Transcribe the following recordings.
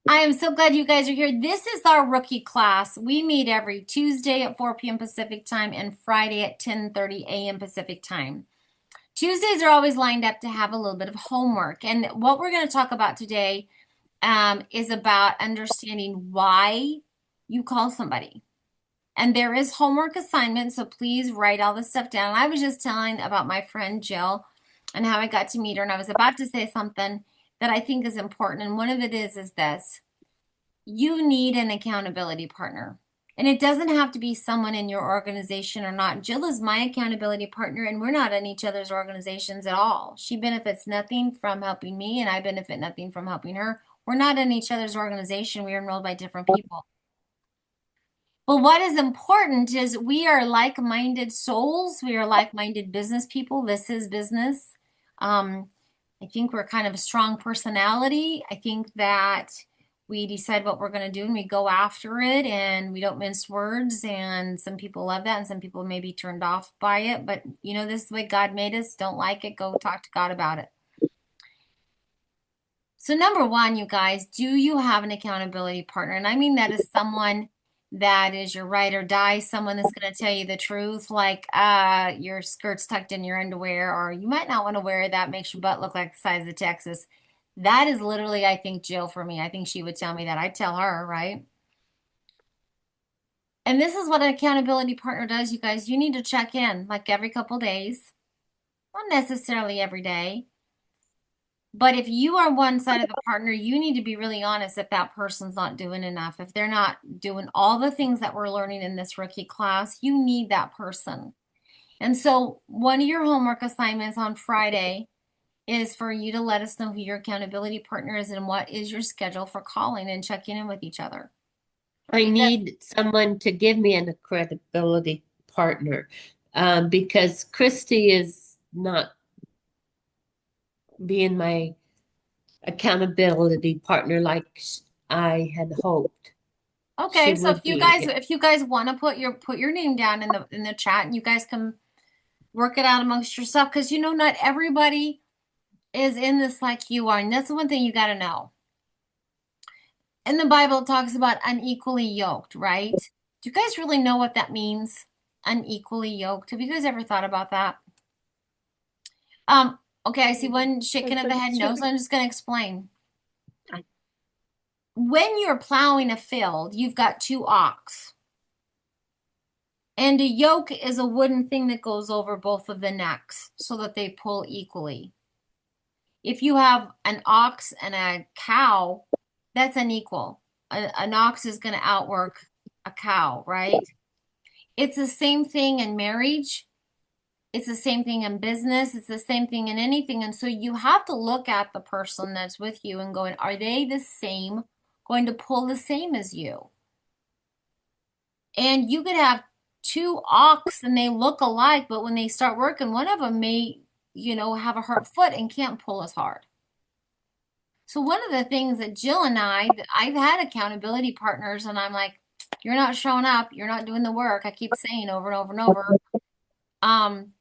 I am so glad you guys are here. This is our rookie class. We meet every Tuesday at 4 p.m. Pacific time and Friday at 10:30 a.m. Pacific time. Tuesdays are always lined up to have a little bit of homework. And what we're going to talk about today is about understanding why you call somebody. And there is homework assignment, so please write all this stuff down. I was just telling about my friend Jill and how I got to meet her, and I was about to say something that I think is important. And one of it is this. You need an accountability partner. And it doesn't have to be someone in your organization or not. Jill is my accountability partner, and we're not in each other's organizations at all. She benefits nothing from helping me, and I benefit nothing from helping her. We're not in each other's organization. We are enrolled by different people. But what is important is we are like-minded souls. We are like-minded business people. This is business. Um, I think we're kind of a strong personality. I think that we decide what we're going to do and we go after it and we don't mince words. And some people love that and some people may be turned off by it. But this is the way God made us. Don't like it, go talk to God about it. So number one, you guys, do you have an accountability partner? And I mean that is someone that is your ride or die, someone that's going to tell you the truth, like your skirt's tucked in your underwear, or you might not want to wear that, makes your butt look like the size of Texas. That is literally, I think, Jill for me. I think she would tell me that. I'd tell her, right? And this is what an accountability partner does, you guys. You need to check in like every couple days, not necessarily every day. But if you are one side of the partner, you need to be really honest if that person's not doing enough. If they're not doing all the things that we're learning in this rookie class, you need that person. And so one of your homework assignments on Friday is for you to let us know who your accountability partner is and what is your schedule for calling and checking in with each other. I Because need someone to give me an accountability partner because Christy is not being my accountability partner like I had hoped she okay, so if would you be. guys want to put your name down in the chat and you guys can work it out amongst yourself because not everybody is in this like you are. And that's the one thing you got to know. In the Bible, it talks about unequally yoked, right? Do you guys really know what that means? Unequally yoked. Have you guys ever thought about that? Okay, I see one shaking of the head no, so I'm just going to explain. When you're plowing a field, you've got two ox. And a yoke is a wooden thing that goes over both of the necks so that they pull equally. If you have an ox and a cow, that's unequal. An ox is going to outwork a cow, right? It's the same thing in marriage. It's the same thing in business. It's the same thing in anything. And so you have to look at the person that's with you and going, are they the same, going to pull the same as you? And you could have two ox and they look alike, but when they start working, one of them may, have a hurt foot and can't pull as hard. So one of the things that Jill and I've had accountability partners, and I'm like, you're not showing up, you're not doing the work. I keep saying over and over and over. Um,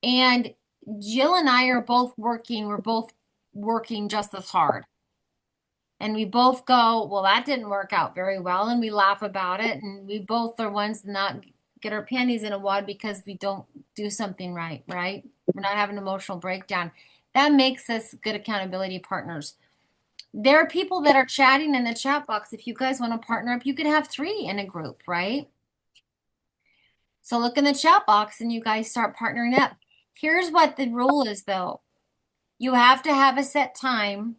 and Jill and I are both working, we're both working just as hard. And we both go, well, that didn't work out very well, and we laugh about it, and we both are ones to not get our panties in a wad because we don't do something right, right? We're not having an emotional breakdown. That makes us good accountability partners. There are people that are chatting in the chat box. If you guys want to partner up, you could have three in a group, right? So look in the chat box and you guys start partnering up. Here's what the rule is, though. You have to have a set time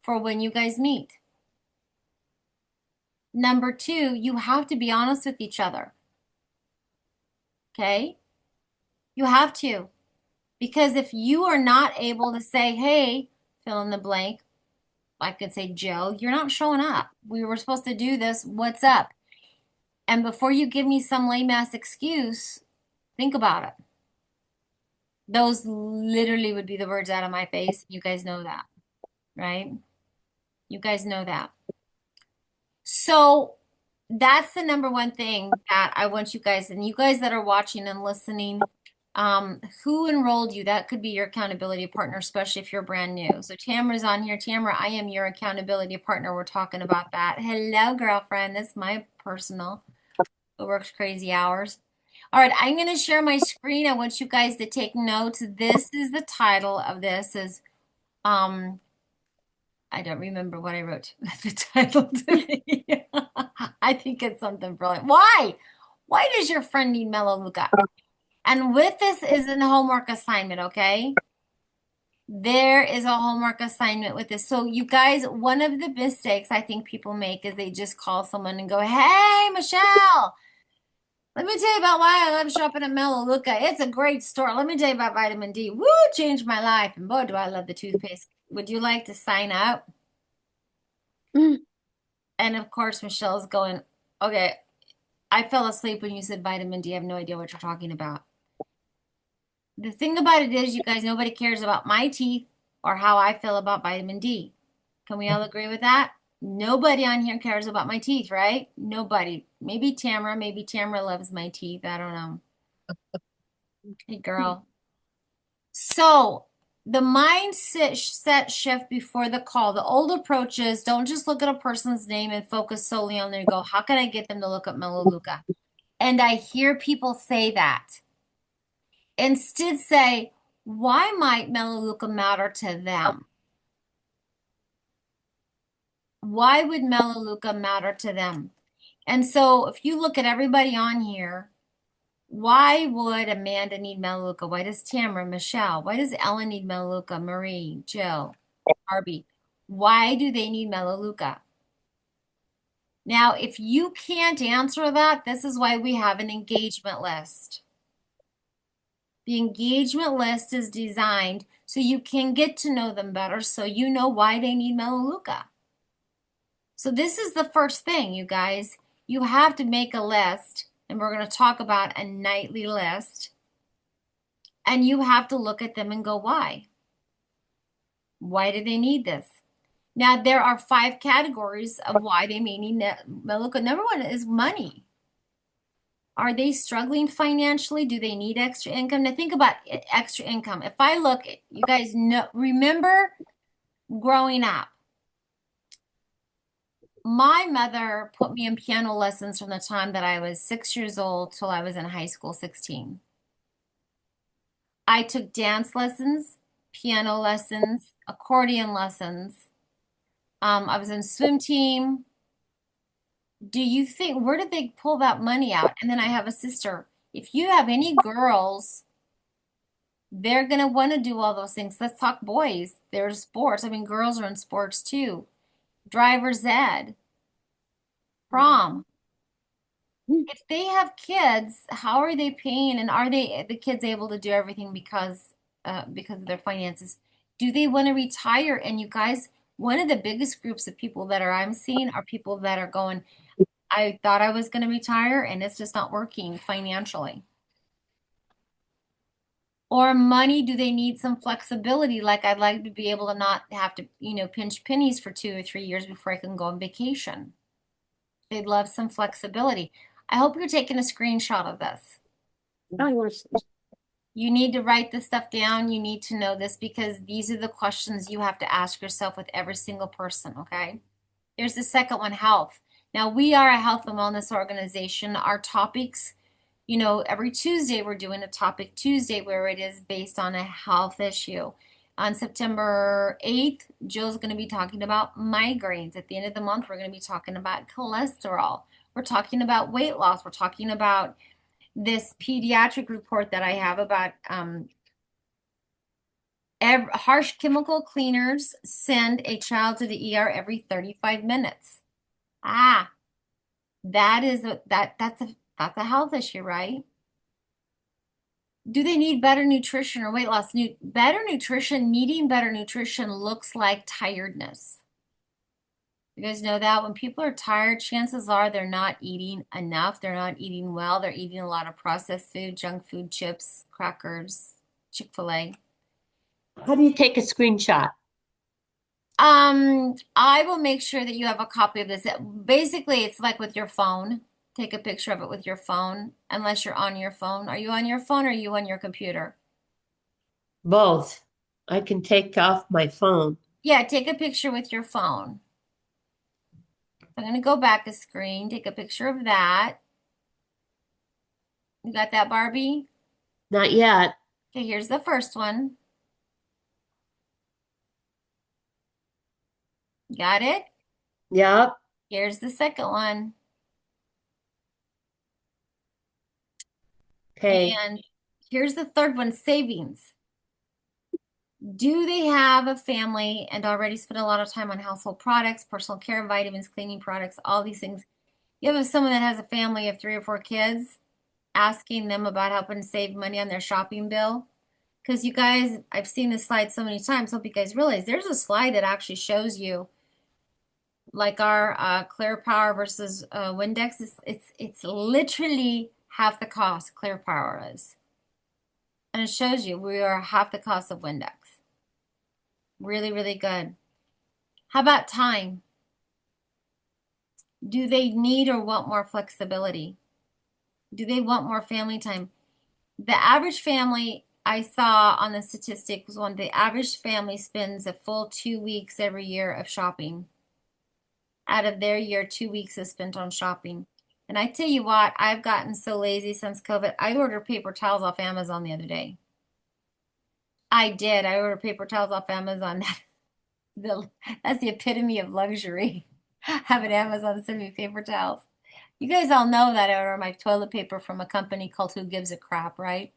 for when you guys meet. Number two, you have to be honest with each other. Okay? You have to. Because if you are not able to say, hey, fill in the blank, I could say, Joe, you're not showing up. We were supposed to do this. What's up? And before you give me some lame ass excuse, think about it. Those literally would be the words out of my face. You guys know that, right? You guys know that. So that's the number one thing that I want you guys, and you guys that are watching and listening, Who enrolled you? That could be your accountability partner, especially if you're brand new. So Tamara's on here. Tamara, I am your accountability partner. We're talking about that. Hello, girlfriend. That's my personal who works crazy hours. All right, I'm going to share my screen. I want you guys to take notes. This is the title of this is um I don't remember what I wrote the title today. I think it's something brilliant. Why? Why does your friend need Melaleuca? And with this is a homework assignment, okay? There is a homework assignment with this. So you guys, one of the mistakes I think people make is they just call someone and go, "Hey, Michelle, let me tell you about why I love shopping at Melaleuca. It's a great store. Let me tell you about vitamin D. Woo, changed my life. And boy, do I love the toothpaste. Would you like to sign up?" Mm. And of course, Michelle's going, "Okay, I fell asleep when you said vitamin D. I have no idea what you're talking about." The thing about it is, you guys, nobody cares about my teeth or how I feel about vitamin D. Can we all agree with that? Nobody on here cares about my teeth, right? Nobody. Maybe Tamara. Maybe Tamara loves my teeth. I don't know. Hey, girl. So the mindset set shift before the call. The old approach is don't just look at a person's name and focus solely on their go. How can I get them to look up Melaleuca? And I hear people say that. Instead, say, why might Melaleuca matter to them? Why would Melaleuca matter to them? And so if you look at everybody on here, why would Amanda need Melaleuca? Why does Tamara, Michelle, why does Ellen need Melaleuca? Marie, Jill, Barbie. Why do they need Melaleuca? Now, if you can't answer that, this is why we have an engagement list. The engagement list is designed so you can get to know them better, so you know why they need Melaleuca. So this is the first thing, you guys. You have to make a list, and we're going to talk about a nightly list. And you have to look at them and go, why? Why do they need this? Now, there are 5 categories of why they may need Melaleuca. Number 1 is money. Are they struggling financially? Do they need extra income? Now, think about extra income. If I look, you guys know, remember growing up, my mother put me in piano lessons from the time that I was 6 years old till I was in high school, 16. I took dance lessons, piano lessons, accordion lessons. I was in swim team. Do you think, where did they pull that money out? And then I have a sister. If you have any girls, they're going to want to do all those things. Let's talk boys. There's sports. I mean, girls are in sports too. Driver's ed, prom. If they have kids, how are they paying and are they the kids able to do everything because of their finances? Do they want to retire? And you guys, one of the biggest groups of people that I'm seeing are people that are going, I thought I was going to retire and it's just not working financially. Or money, do they need some flexibility? Like I'd like to be able to not have to, pinch pennies for 2 or 3 years before I can go on vacation. They'd love some flexibility. I hope you're taking a screenshot of this. Oh, you want to? You need to write this stuff down. You need to know this because these are the questions you have to ask yourself with every single person, okay? Here's the second one, health. Now, we are a health and wellness organization. Our topics, every Tuesday we're doing a topic Tuesday where it is based on a health issue. On September 8th, Jill's going to be talking about migraines. At the end of the month, we're going to be talking about cholesterol. We're talking about weight loss. We're talking about this pediatric report that I have about harsh chemical cleaners send a child to the ER every 35 minutes. That's a health issue, right? Do they need better nutrition or weight loss? Better nutrition, needing better nutrition looks like tiredness. You guys know that when people are tired, chances are they're not eating enough. They're not eating well. They're eating a lot of processed food, junk food, chips, crackers, Chick-fil-A. How do you take a screenshot? I will make sure that you have a copy of this. Basically, it's like with your phone. Take a picture of it with your phone, unless you're on your phone. Are you on your phone or are you on your computer? Both. I can take off my phone. Yeah, take a picture with your phone. I'm going to go back a screen, take a picture of that. You got that, Barbie? Not yet. Okay, here's the first one. Got it? Yep. Here's the second one. Okay. And here's the third one, savings. Do they have a family and already spend a lot of time on household products, personal care, vitamins, cleaning products, all these things? You have someone that has a family of 3 or 4 kids, asking them about helping save money on their shopping bill. Because you guys, I've seen this slide so many times. Hope you guys realize there's a slide that actually shows you like our Clear Power versus Windex. It's literally half the cost Clear Power is, and it shows you we are half the cost of Windex. Really, really good. How about time? Do they need or want more flexibility? Do they want more family time? The average family I saw on the statistic was the average family spends a full 2 weeks every year of shopping. Out of their year, 2 weeks is spent on shopping. And I tell you what, I've gotten so lazy since COVID. I ordered paper towels off Amazon the other day. I did. I ordered paper towels off Amazon. That's the epitome of luxury. Having Amazon send me paper towels. You guys all know that I order my toilet paper from a company called Who Gives a Crap, right?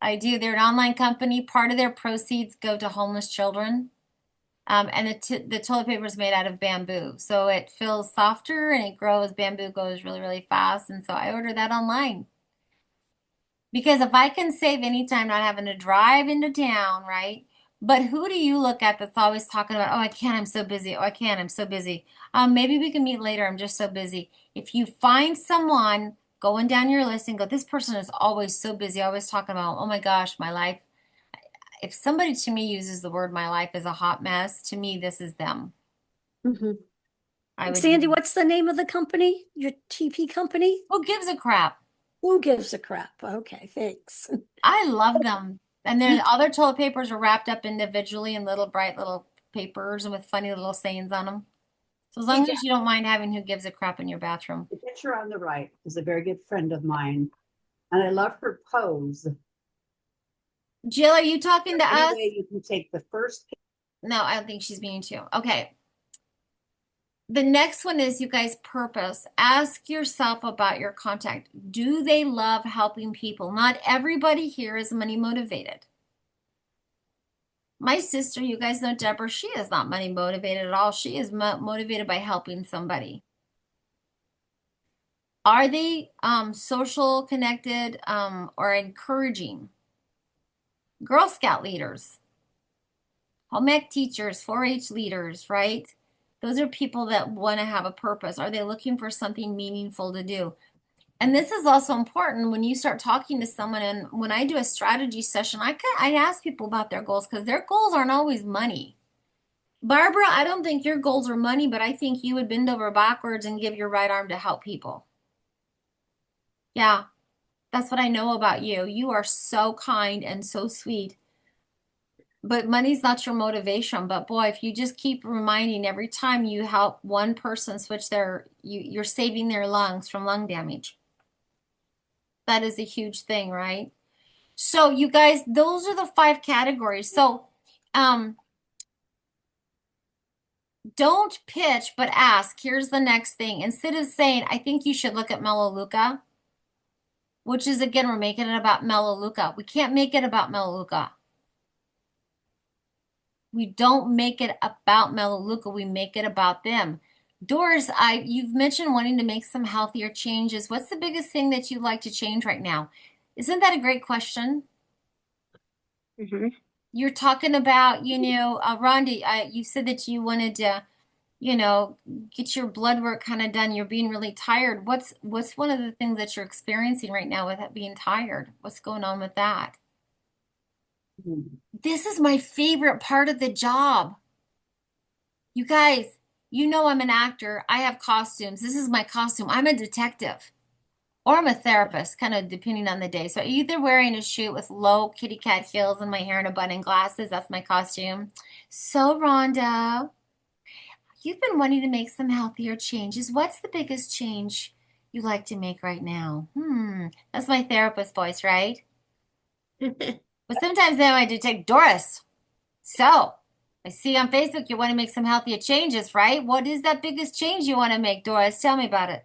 I do. They're an online company. Part of their proceeds go to homeless children. And the toilet paper is made out of bamboo. So it feels softer and it grows. Bamboo goes really, really fast. And so I order that online. Because if I can save any time not having to drive into town, right? But who do you look at that's always talking about, oh, I can't, I'm so busy. Oh, I can't, I'm so busy. Maybe we can meet later. I'm just so busy. If you find someone going down your list and go, this person is always so busy, always talking about, oh my gosh, my life. If somebody to me uses the word my life is a hot mess, to me, this is them. Mhm. I would, Sandy, what's the name of the company? Your TP company? who gives a crap? Who gives a crap? Okay, thanks. I love them. And then the other toilet papers are wrapped up individually in little bright little papers and with funny little sayings on them. So as long Hey, as you don't mind having who gives a crap in your bathroom. the picture on the right is a very good friend of mine, and I love her pose. Jill, are you talking to us? Anyway, you can take the first. No, I don't think she's meaning to. Okay. The next one is you guys purpose. Ask yourself about your contact. Do they love helping people? Not everybody here is money motivated. My sister, you guys know Deborah, she is not money motivated at all. She is motivated by helping somebody. Are they social connected or encouraging? Girl Scout leaders, home ec teachers, 4-H leaders, right? Those are people that want to have a purpose. Are they looking for something meaningful to do? And this is also important when you start talking to someone. And when I do a strategy session, I ask people about their goals because their goals aren't always money. Barbara, I don't think your goals are money, but I think you would bend over backwards and give your right arm to help people. Yeah, that's what I know about you. You are so kind and so sweet. But money's not your motivation. But boy, if you just keep reminding every time you help one person switch you're saving their lungs from lung damage. That is a huge thing, right? So you guys, those are the 5 categories. So don't pitch, but ask. Here's the next thing. Instead of saying, I think you should look at Melaleuca, which is again, we're making it about Melaleuca. We can't make it about Melaleuca. We don't make it about Melaleuca. We make it about them. Doris, you've mentioned wanting to make some healthier changes. What's the biggest thing that you'd like to change right now? Isn't that a great question? Mhm. You're talking about, Rhonda, you said that you wanted to, get your blood work kind of done. You're being really tired. What's one of the things that you're experiencing right now with being tired? What's going on with that? This is my favorite part of the job. You guys, You know I'm an actor. I have costumes. This is my costume. I'm a detective or I'm a therapist, kind of depending on the day. So either wearing a shoot with low kitty cat heels and my hair in a bun and glasses, that's my costume. So Rhonda, you've been wanting to make some healthier changes. What's the biggest change you like to make right now? That's my therapist voice, right? But sometimes then I detect Doris. So I see on Facebook you want to make some healthier changes, right? What is that biggest change you want to make, Doris? Tell me about it.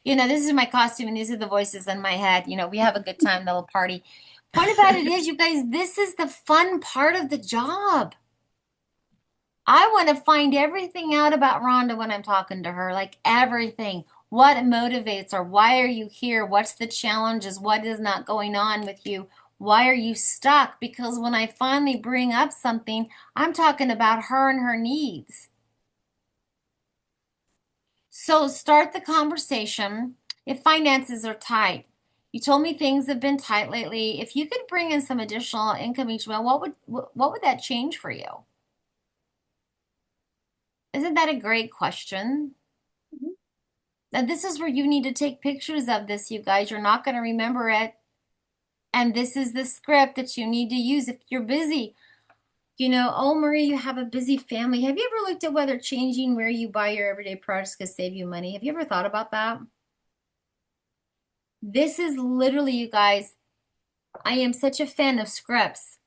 This is my costume and these are the voices in my head. We have a good time, the little party. Point about it is, you guys, this is the fun part of the job. I want to find everything out about Rhonda when I'm talking to her, like everything. What motivates her? Why are you here? What's the challenges? What is not going on with you? Why are you stuck? Because when I finally bring up something, I'm talking about her and her needs. So start the conversation. If finances are tight, you told me things have been tight lately. If you could bring in some additional income each month, what would that change for you? Isn't that a great question? Now, this is where you need to take pictures of this, you guys. You're not going to remember it. And this is the script that you need to use if you're busy. Oh, Marie, you have a busy family. Have you ever looked at whether changing where you buy your everyday products could save you money? Have you ever thought about that? This is literally, you guys, I am such a fan of scripts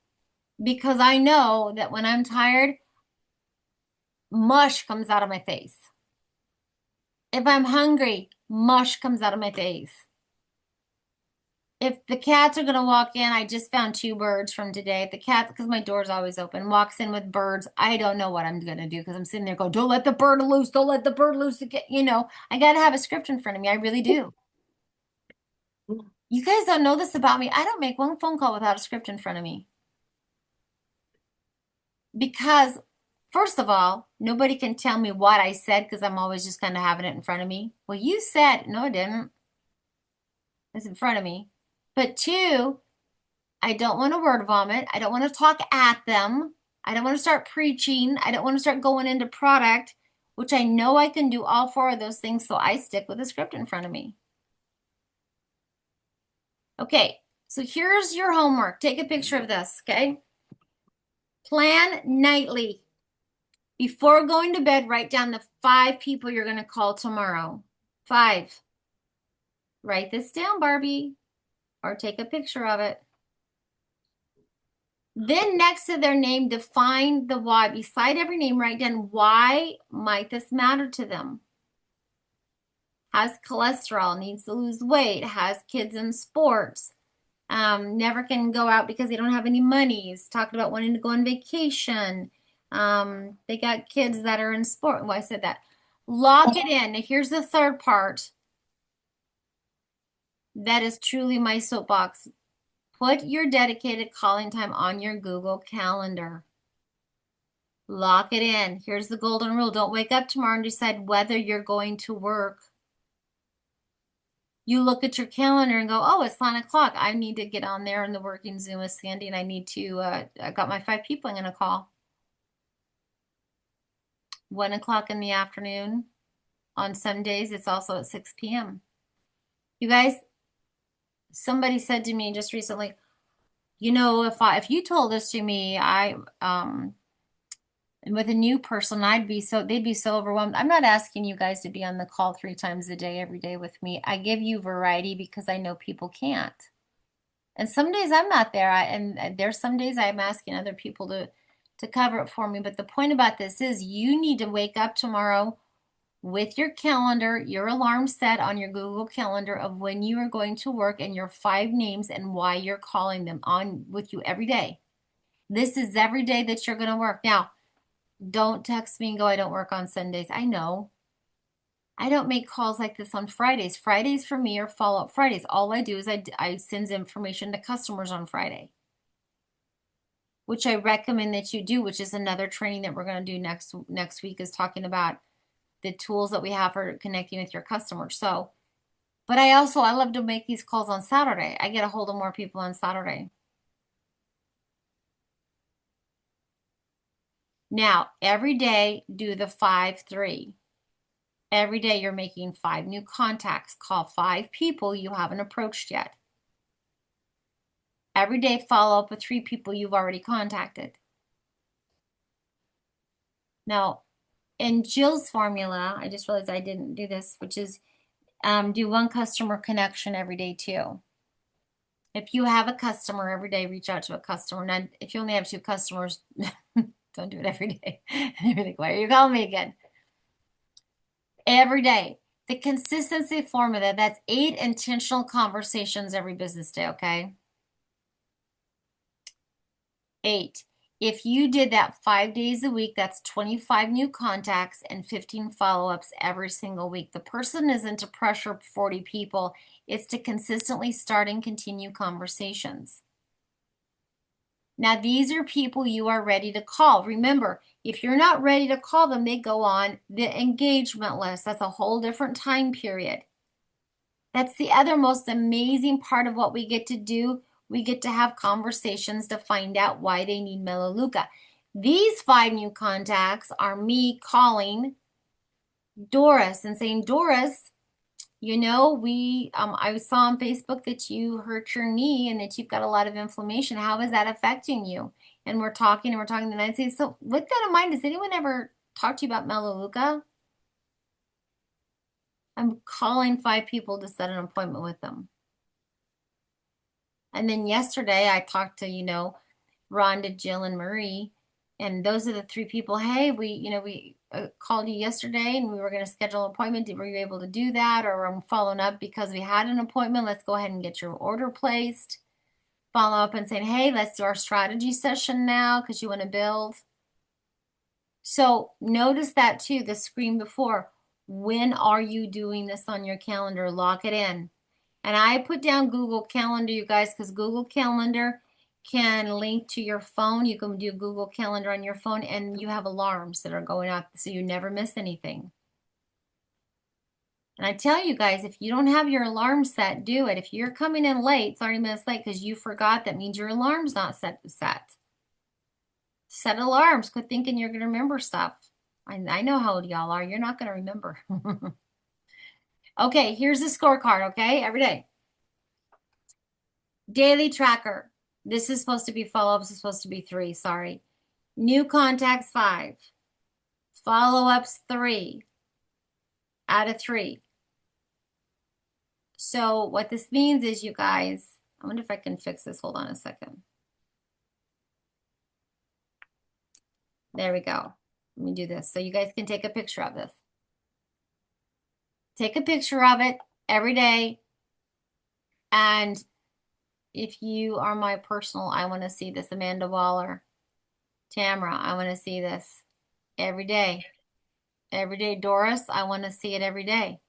because I know that when I'm tired, mush comes out of my face. If I'm hungry, mush comes out of my face. If the cats are going to walk in, I just found 2 birds from today. If the cat, because my door's always open, walks in with birds, I don't know what I'm going to do because I'm sitting there going, don't let the bird loose. Don't let the bird loose. I got to have a script in front of me. I really do. You guys don't know this about me. I don't make one phone call without a script in front of me. Because, first of all, nobody can tell me what I said because I'm always just kind of having it in front of me. Well, you said, no, I didn't. It's in front of me. But 2, I don't want to word vomit. I don't want to talk at them. I don't want to start preaching. I don't want to start going into product, which I know I can do all 4 of those things. So I stick with a script in front of me. Okay, so here's your homework. Take a picture of this, okay? Plan nightly. Before going to bed, write down the 5 people you're going to call tomorrow. 5. Write this down, Barbie, or take a picture of it. Then next to their name, define the why. Beside every name, write down why might this matter to them. Has cholesterol, needs to lose weight, has kids in sports, never can go out because they don't have any money. He's talking about wanting to go on vacation. They got kids that are in sport. Well, I said that. Lock it in. Now, here's the third part. That is truly my soapbox. Put your dedicated calling time on your Google Calendar. Lock it in. Here's the golden rule. Don't wake up tomorrow and decide whether you're going to work. You look at your calendar and go, oh, it's 9 o'clock. I need to get on there in the working Zoom with Sandy, and I need to, I got my 5 people I'm going to call. 1 o'clock in the afternoon. On some days, it's also at 6 p.m. You guys, somebody said to me just recently, if you told this to me, and with a new person, they'd be so overwhelmed. I'm not asking you guys to be on the call 3 times a day, every day with me. I give you variety because I know people can't. And some days I'm not there. And there's some days I'm asking other people to cover it for me. But the point about this is you need to wake up tomorrow with your calendar, your alarm set on your Google Calendar of when you are going to work and your 5 names and why you're calling them on with you every day. This is every day that you're going to work. Now, don't text me and go, I don't work on Sundays. I know. I don't make calls like this on Fridays. Fridays for me are follow-up Fridays. All I do is I send information to customers on Friday, which I recommend that you do, which is another training that we're going to do next week, is talking about the tools that we have for connecting with your customers. So, but I love to make these calls on Saturday. I get a hold of more people on Saturday. Now, every day, do the 5-3. Every day you're making 5 new contacts. Call 5 people you haven't approached yet. Every day follow up with 3 people you've already contacted. Now, in Jill's formula, I just realized I didn't do this, which is do 1 customer connection every day too. If you have a customer every day, reach out to a customer. Now, if you only have 2 customers, don't do it every day. You're like, why are you calling me again? Every day. The consistency formula, that's 8 intentional conversations every business day, okay? 8. If you did that 5 days a week, that's 25 new contacts and 15 follow-ups every single week. The person isn't to pressure 40 people. It's to consistently start and continue conversations. Now, these are people you are ready to call. Remember, if you're not ready to call them, they go on the engagement list. That's a whole different time period. That's the other most amazing part of what we get to do. We get to have conversations to find out why they need Melaleuca. These 5 new contacts are me calling Doris and saying, Doris, you know, I saw on Facebook that you hurt your knee and that you've got a lot of inflammation. How is that affecting you? And we're talking, and I say, so with that in mind, does anyone ever talk to you about Melaleuca? I'm calling 5 people to set an appointment with them. And then yesterday I talked to, Rhonda, Jill, and Marie, and those are the 3 people. Hey, we called you yesterday and we were going to schedule an appointment. Were you able to do that? Or I'm following up because we had an appointment. Let's go ahead and get your order placed. Follow up and saying, hey, let's do our strategy session now because you want to build. So notice that too, the screen before. When are you doing this on your calendar? Lock it in. And I put down Google Calendar, you guys, because Google Calendar can link to your phone. You can do Google Calendar on your phone, and you have alarms that are going off so you never miss anything. And I tell you guys, if you don't have your alarm set, do it. If you're coming in late, 30 minutes late because you forgot, that means your alarm's not set. Set alarms. Quit thinking you're going to remember stuff. I know how old y'all are. You're not going to remember. Okay, here's the scorecard, okay? Every day. Daily tracker. This is supposed to be follow-ups. It's supposed to be 3, sorry. New contacts, 5. Follow-ups, 3 out of 3. So what this means is, you guys, I wonder if I can fix this. Hold on a second. There we go. Let me do this so you guys can take a picture of this. Take a picture of it every day. And if you are my personal, I want to see this. Amanda Waller, Tamara, I want to see this every day. Every day. Doris, I want to see it every day.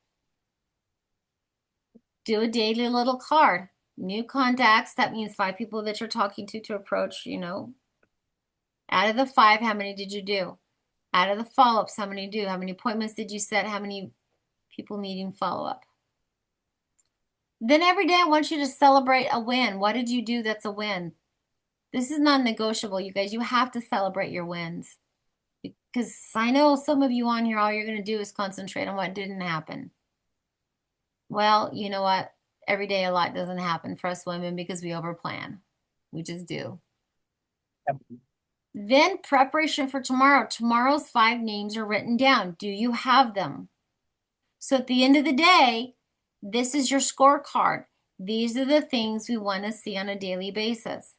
Do a daily little card. New contacts, that means 5 people that you're talking to approach, Out of the 5, how many did you do? Out of the follow-ups, how many do? How many appointments did you set? How many people needing follow-up? Then every day I want you to celebrate a win. What did you do that's a win? This is non-negotiable, you guys. You have to celebrate your wins. Because I know some of you on here, all you're going to do is concentrate on what didn't happen. Well, you know what? Every day a lot doesn't happen for us women because we overplan. We just do. Then preparation for tomorrow. Tomorrow's 5 names are written down. Do you have them? So at the end of the day, this is your scorecard. These are the things we want to see on a daily basis.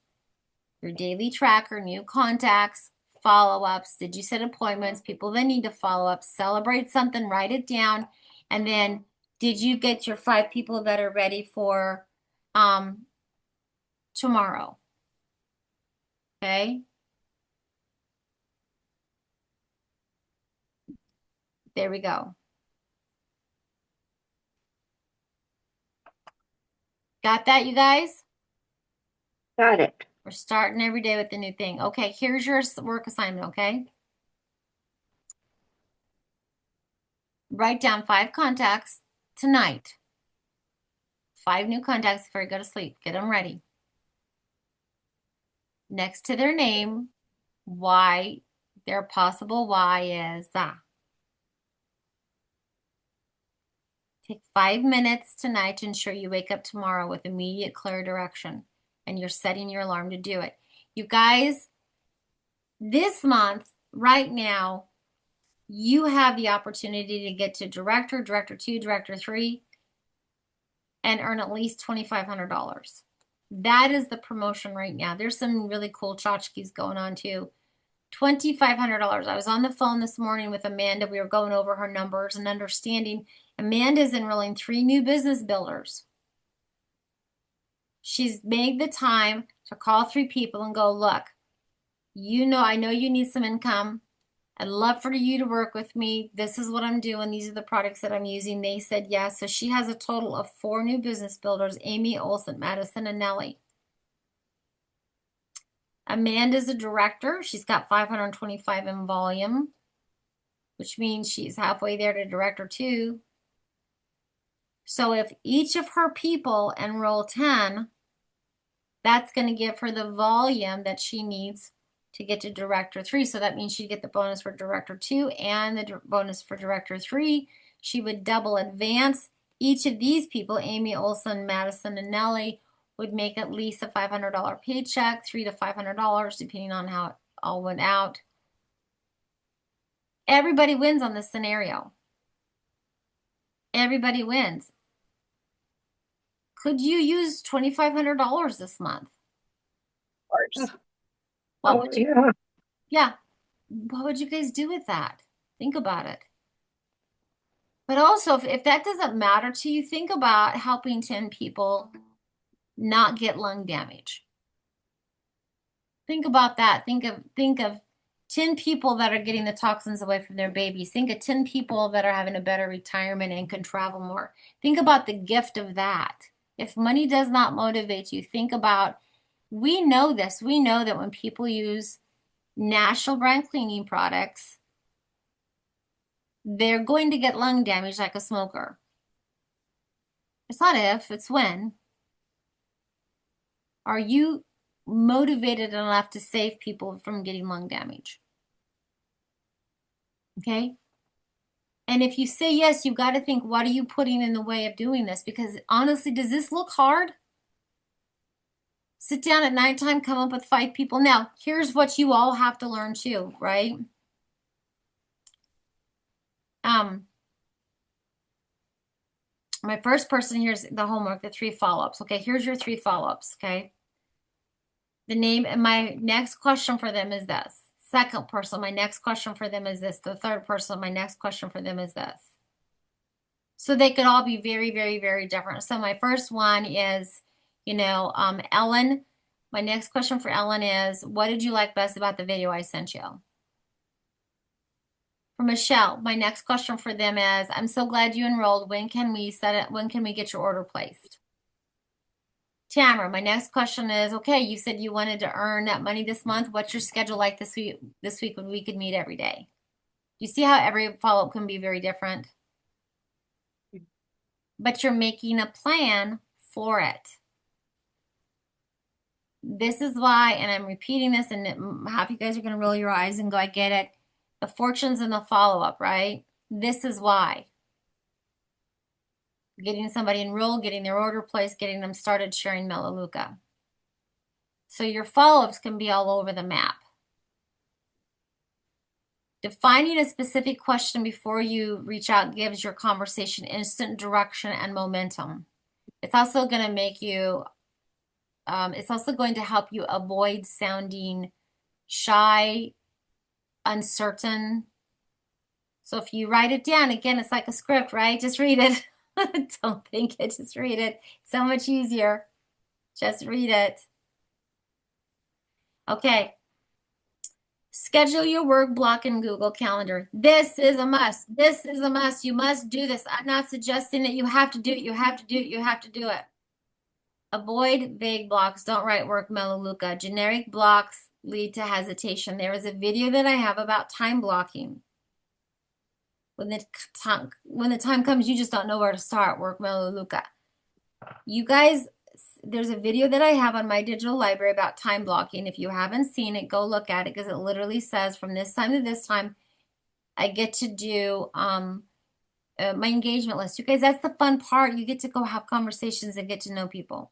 Your daily tracker, new contacts, follow-ups. Did you set appointments? People that need to follow up. Celebrate something, write it down. And then did you get your 5 people that are ready for tomorrow? Okay. There we go. Got that, you guys? Got it. We're starting every day with a new thing. Okay, here's your work assignment, okay? Write down 5 contacts tonight. 5 new contacts before you go to sleep. Get them ready. Next to their name, why, their possible why is Take 5 minutes tonight to ensure you wake up tomorrow with immediate clear direction and you're setting your alarm to do it. You guys, this month, right now, you have the opportunity to get to director, director 2, director 3, and earn at least $2,500. That is the promotion right now. There's some really cool tchotchkes going on too. $2,500. I was on the phone this morning with Amanda. We were going over her numbers and understanding. Amanda's enrolling 3 new business builders. She's made the time to call 3 people and go, look, I know you need some income. I'd love for you to work with me. This is what I'm doing. These are the products that I'm using. They said yes. So she has a total of 4 new business builders, Amy, Olson, Madison, and Nellie. Amanda's a director. She's got 525 in volume, which means she's halfway there to director 2. So if each of her people enroll 10, that's going to give her the volume that she needs to get to director 3. So that means she'd get the bonus for director 2 and the bonus for director 3. She would double advance. Each of these people, Amy, Olson, Madison, and Nellie, would make at least a $500 paycheck, $300 to $500, depending on how it all went out. Everybody wins on this scenario. Everybody wins. Could you use $2,500 this month? What would you, yeah. What would you guys do with that? Think about it. But also, if that doesn't matter to you, think about helping 10 people not get lung damage. Think about that. Think of 10 people that are getting the toxins away from their babies. Think of 10 people that are having a better retirement and can travel more. Think about the gift of that. If money does not motivate you, think about, we know this. We know that when people use national brand cleaning products, they're going to get lung damage like a smoker. It's not if, it's when. Are you motivated enough to save people from getting lung damage? Okay? And if you say yes, you've got to think, what are you putting in the way of doing this? Because honestly, does this look hard? Sit down at nighttime, come up with 5 people. Now, here's what you all have to learn too, right? My first person, here's the homework, the 3 follow-ups. Okay, here's your 3 follow-ups, okay? The name, and my next question for them is this. Second person, my next question for them is this. The third person, my next question for them is this. So they could all be very, very, very different. So my first one is, Ellen. My next question for Ellen is, what did you like best about the video I sent you? For Michelle, my next question for them is, I'm so glad you enrolled. When can we set it? When can we get your order placed? Tamara, my next question is, okay, you said you wanted to earn that money this month. What's your schedule like this week when we could meet every day? Do you see how every follow-up can be very different? But you're making a plan for it. This is why, and I'm repeating this, and half you guys are going to roll your eyes and go, I get it. The fortunes in the follow-up, right? This is why. Getting somebody enrolled, getting their order placed, getting them started sharing Melaleuca. So your follow-ups can be all over the map. Defining a specific question before you reach out gives your conversation instant direction and momentum. It's also going to make you, it's also going to help you avoid sounding shy, uncertain. So if you write it down, again, it's like a script, right? Just read it. Don't think it, just read it. It's so much easier. Just read it. Okay. Schedule your work block in Google Calendar. This is a must. This is a must. You must do this. I'm not suggesting that you have to do it. You have to do it. You have to do it. Avoid vague blocks. Don't write work Melaleuca. Generic blocks lead to hesitation. There is a video that I have about time blocking. When the time comes, you just don't know where to start. Work Melaleuca. You guys, there's a video that I have on my digital library about time blocking. If you haven't seen it, go look at it because it literally says from this time to this time, I get to do my engagement list. You guys, that's the fun part. You get to go have conversations and get to know people.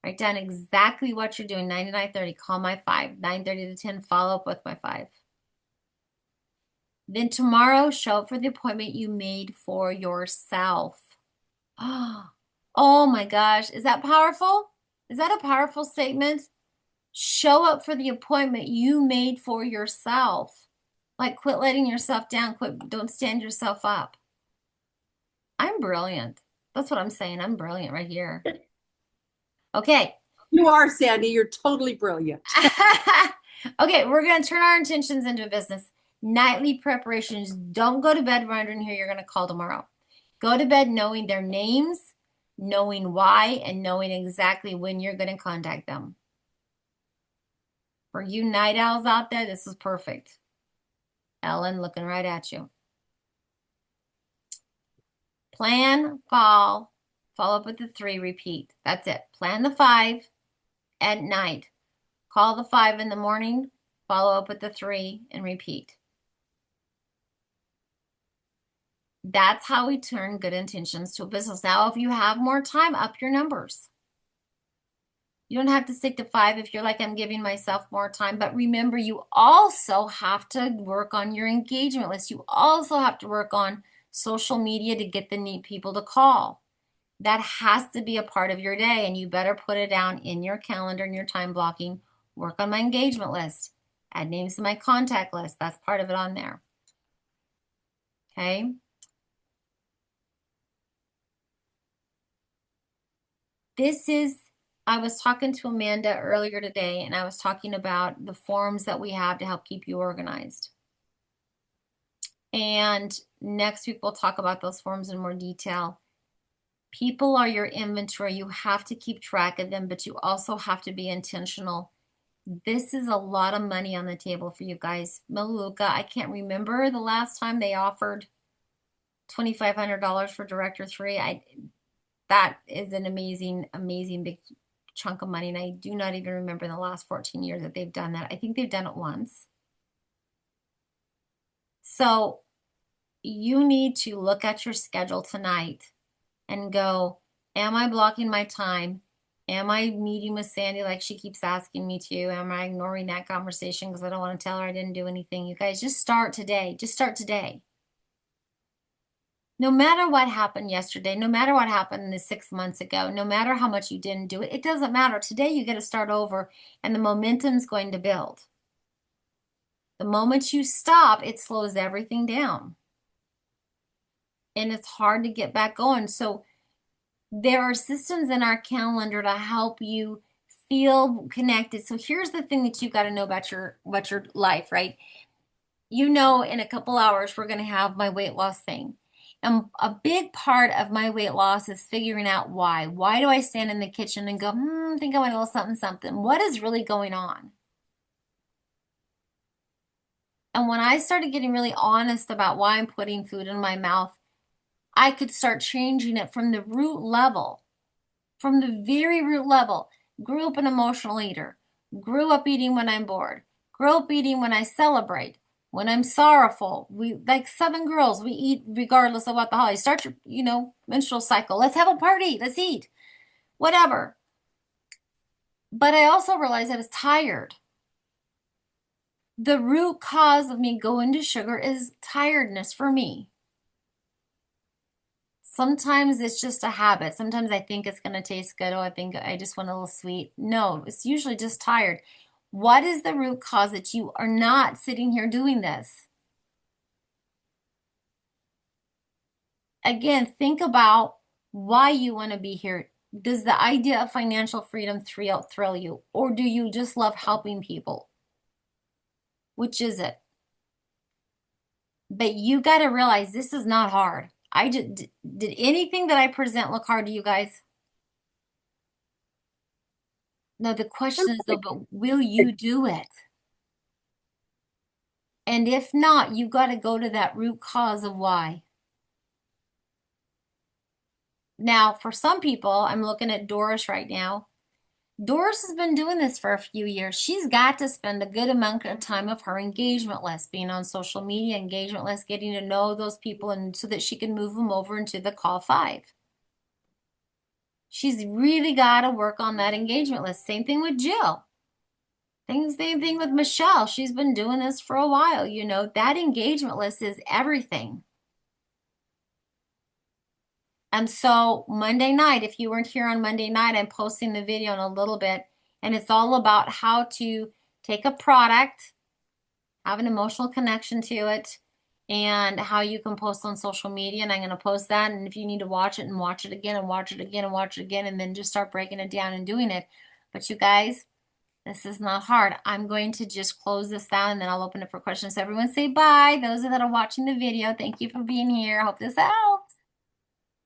Write down exactly what you're doing. 9 to 9:30, call my 5. 9:30 to 10, follow up with my 5. Then tomorrow, show up for the appointment you made for yourself. Oh my gosh, is that powerful? Is that a powerful statement? Show up for the appointment you made for yourself. Like, quit letting yourself down. Don't stand yourself up. I'm brilliant. That's what I'm saying. I'm brilliant right here. Okay. You are, Sandy. You're totally brilliant. Okay, we're going to turn our intentions into a business. Nightly preparations. Don't go to bed wondering who you're going to call tomorrow. Go to bed knowing their names, knowing why, and knowing exactly when you're going to contact them. For you night owls out there, this is perfect. Ellen looking right at you. Plan, call, follow up with the 3, repeat. That's it. Plan the 5 at night. Call the 5 in the morning, follow up with the 3, and repeat. That's how we turn good intentions to a business. Now, if you have more time, up your numbers. You don't have to stick to 5 if you're like, I'm giving myself more time. But remember, you also have to work on your engagement list. You also have to work on social media to get the neat people to call. That has to be a part of your day, and you better put it down in your calendar and your time blocking. Work on my engagement list. Add names to my contact list. That's part of it on there. Okay. I was talking to Amanda earlier today, and I was talking about the forms that we have to help keep you organized. And next week, we'll talk about those forms in more detail. People are your inventory. You have to keep track of them, but you also have to be intentional. This is a lot of money on the table for you guys. Melaleuca, I can't remember the last time they offered $2,500 for Director 3. That is an amazing, amazing big chunk of money. And I do not even remember in the last 14 years that they've done that. I think they've done it once. So you need to look at your schedule tonight and go, am I blocking my time? Am I meeting with Sandy like she keeps asking me to? Am I ignoring that conversation because I don't want to tell her I didn't do anything? You guys, just start today. Just start today. No matter what happened yesterday, no matter what happened 6 months ago, no matter how much you didn't do it, it doesn't matter. Today you get to start over and the momentum's going to build. The moment you stop, it slows everything down. And it's hard to get back going. So there are systems in our calendar to help you feel connected. So here's the thing that you got to know about your life, right? You know, in a couple hours, we're going to have my weight loss thing. And a big part of my weight loss is figuring out why. Why do I stand in the kitchen and go, I think I want a little something, something. What is really going on? And when I started getting really honest about why I'm putting food in my mouth, I could start changing it from the root level, from the very root level. Grew up an emotional eater. Grew up eating when I'm bored. Grew up eating when I celebrate. When I'm sorrowful, we like Southern girls, we eat regardless of what the holiday. Start your, menstrual cycle. Let's have a party. Let's eat. Whatever. But I also realized I was tired. The root cause of me going to sugar is tiredness for me. Sometimes it's just a habit. Sometimes I think it's going to taste good. Oh, I think I just want a little sweet. No, it's usually just tired. What is the root cause that you are not sitting here doing this? Again, think about why you want to be here. Does the idea of financial freedom thrill you? Or do you just love helping people? Which is it? But you got to realize this is not hard. Did anything that I present look hard to you guys? No, the question is though, but will you do it? And if not, you got to go to that root cause of why. Now, for some people, I'm looking at Doris right now. Doris has been doing this for a few years. She's got to spend a good amount of time of her engagement list, being on social media, engagement list, getting to know those people, and so that she can move them over into the call 5. She's really got to work on that engagement list. Same thing with Jill. Same thing with Michelle. She's been doing this for a while. You know, that engagement list is everything. And so Monday night, if you weren't here on Monday night, I'm posting the video in a little bit, and it's all about how to take a product, have an emotional connection to it, and how you can post on social media. And I'm going to post that. And if you need to watch it and watch it again and watch it again and watch it again, and then just start breaking it down and doing it. But you guys, this is not hard. I'm going to just close this down, and then I'll open it for questions. So everyone say bye. Those that are watching the video, thank you for being here. I hope this helps.